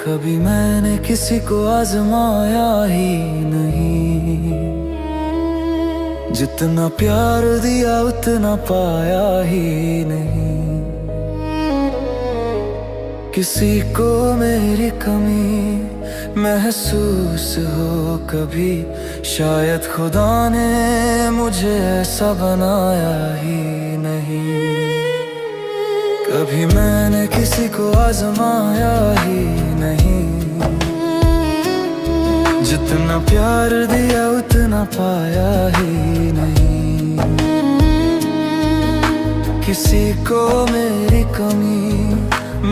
कभी मैंने किसी को आजमाया ही नहीं, जितना प्यार दिया उतना पाया ही नहीं। किसी को मेरी कमी महसूस हो कभी, शायद खुदा ने मुझे ऐसा बनाया ही नहीं। कभी मैंने किसी को आजमाया ही नहीं, जितना प्यार दिया उतना पाया ही नहीं। किसी को मेरी कमी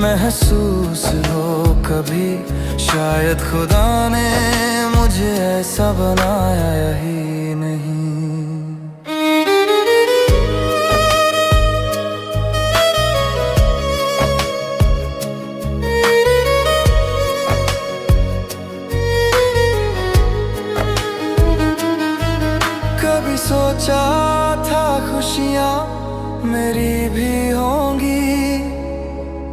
महसूस हो कभी, शायद खुदा ने मुझे ऐसा बनाया ही नहीं। कभी सोचा था खुशियाँ मेरी भी होंगी,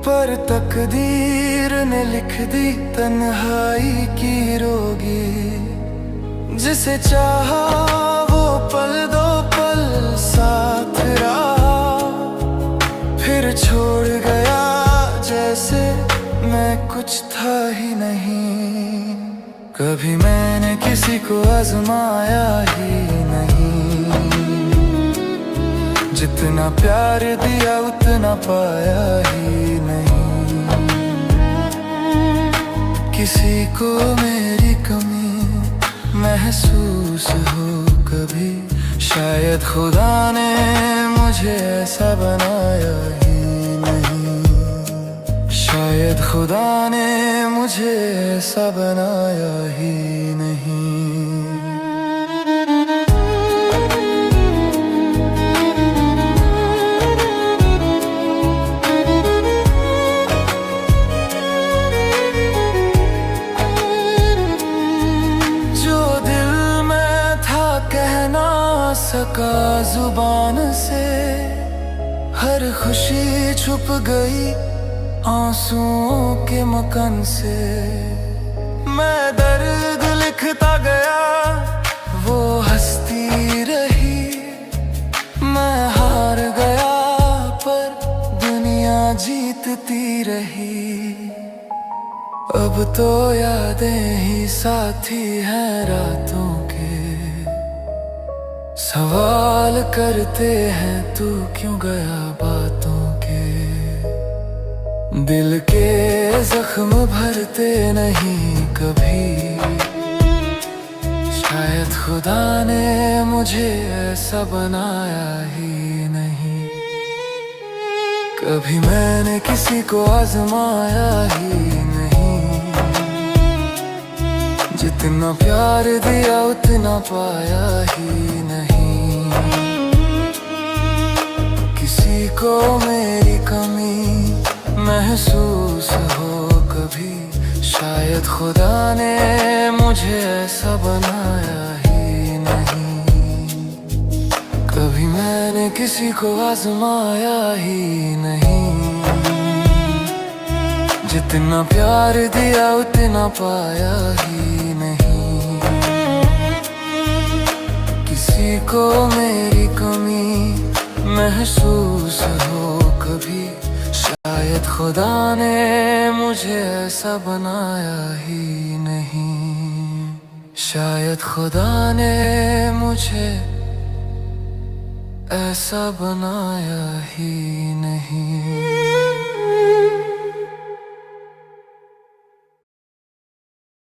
पर तकदीर ने लिख दी तन्हाई की रोगी। जिसे चाहा वो पल दो पल साथ रहा, फिर छोड़ गया जैसे मैं कुछ था ही नहीं। कभी मैंने किसी को आजमाया ही नहीं, जितना प्यार दिया उतना पाया ही नहीं। किसी को मेरी कमी महसूस हो कभी, शायद खुदा ने मुझे ऐसा बनाया ही नहीं। शायद खुदा ने मुझे ऐसा बनाया ही नहीं। सका जुबान से, हर खुशी छुप गई आंसुओं के मकान से। मैं दर्द लिखता गया वो हंसती रही, मैं हार गया पर दुनिया जीतती रही। अब तो यादें ही साथी हैं रातों के, सवाल करते हैं तू क्यों गया बातों के। दिल के जख्म भरते नहीं कभी, शायद खुदा ने मुझे ऐसा बनाया ही नहीं। कभी मैंने किसी को आजमाया ही नहीं, जितना प्यार दिया उतना पाया ही नहीं। किसी को मेरी कमी महसूस हो कभी, शायद खुदा ने मुझे ऐसा बनाया ही नहीं। कभी मैंने किसी को आजमाया ही नहीं, जितना प्यार दिया उतना पाया ही नहीं। किसी को मेरी कमी महसूस हो कभी, शायद खुदा ने मुझे ऐसा बनाया ही नहीं। शायद खुदा ने मुझे ऐसा बनाया ही नहीं।